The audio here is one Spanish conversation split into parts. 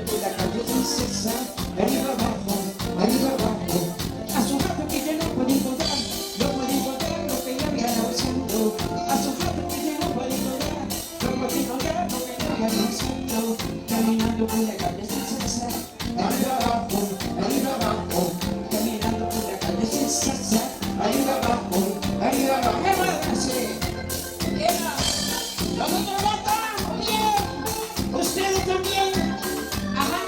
por la calle sin cesar, arriba abajo, hace un rato que yo no puedo encontrar lo que yo había buscando, hace un rato que yo no puedo encontrar lo que yo había buscando, caminando por la calle sin cesar, arriba abajo, caminando por la calle sin cesar, arriba abajo, ¡qué madre! ¡Nosotros no estamos bien! ¡Ustedes también! ¡Ajá!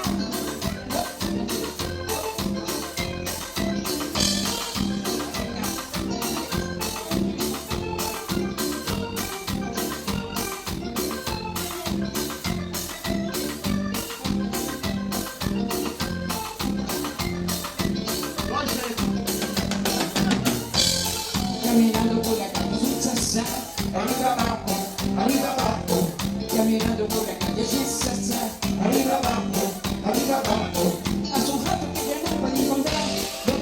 Caminando por la calle sin cesar, arriba abajo, caminando por la calle sin cesar, arriba abajo, hace un rato que ya no puedo encontrar lo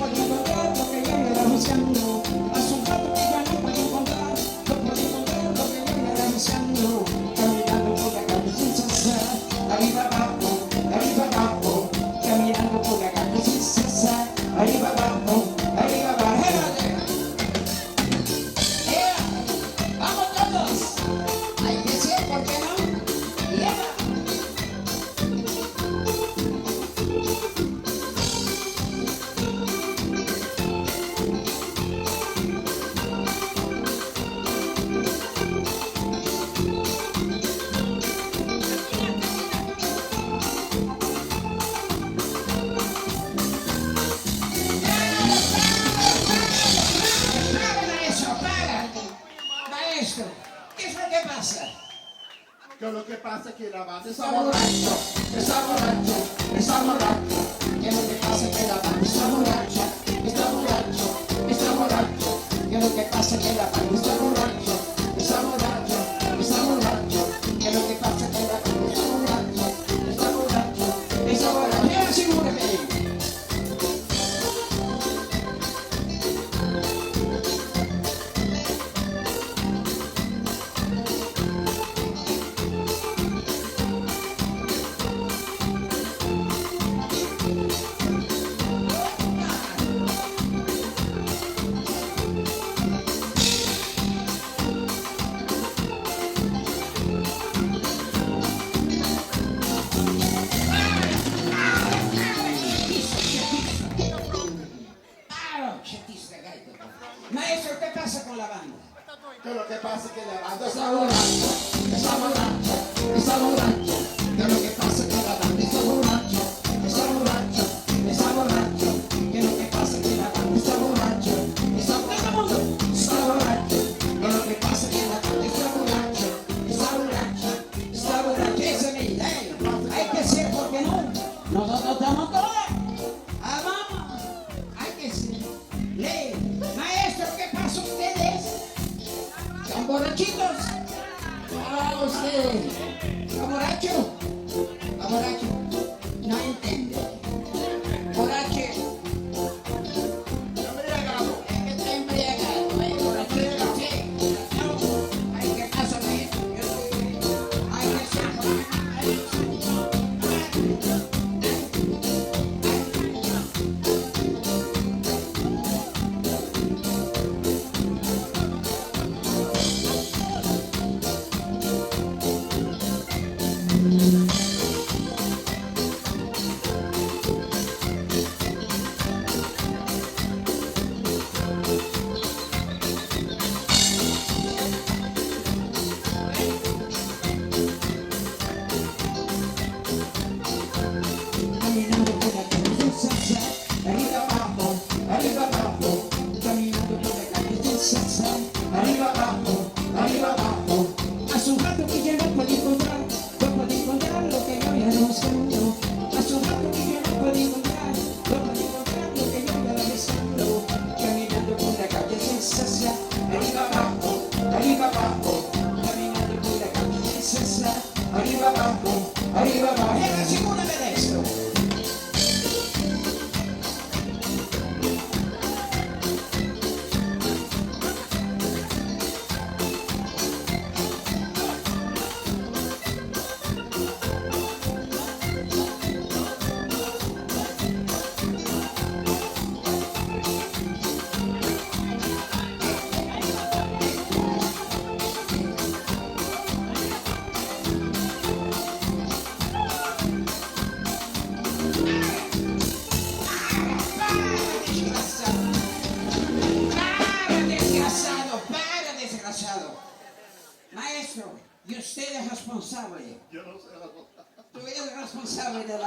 que yo me era buscando, hace un rato que ya no puedo encontrar lo que yo me era buscando, caminando por la calle sin cesar, arriba abajo, caminando por la calle sin cesar, arriba abajo, ¡vamos todos! Hay que ser, ¿por qué no? ¡Lleva! Maestro, ¿qué es lo que pasa? Que lo que pasa es que la banda Está borracho. ¿Qué es lo que pasa? Que la banda está borracha. ¿Qué es lo que pasa? Que la banda está borracha. ¿Qué es lo que pasa? Que la banda está borracha. Asegúrame. Maestro, ¿qué pasa con la banda? Que lo que pasa es que la banda Está borracho. Que lo que pasa es que la banda Está borracho. Que lo que pasa es que la banda está borracho. Está borracho. Que lo que pasa es que la banda está borracho. Ese es mi idea. Hay que ser, porque no. Nosotros estamos todos. Vamos. Hay que ser. Ley. Maestro, ¿qué pasa ustedes? ¿Son borrachitos? Ustedes. ¿Son borrachos?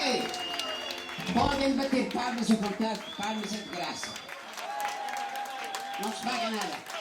Ehi, podem bater palmas à vontade, palmas é de graça. Não se paga nada.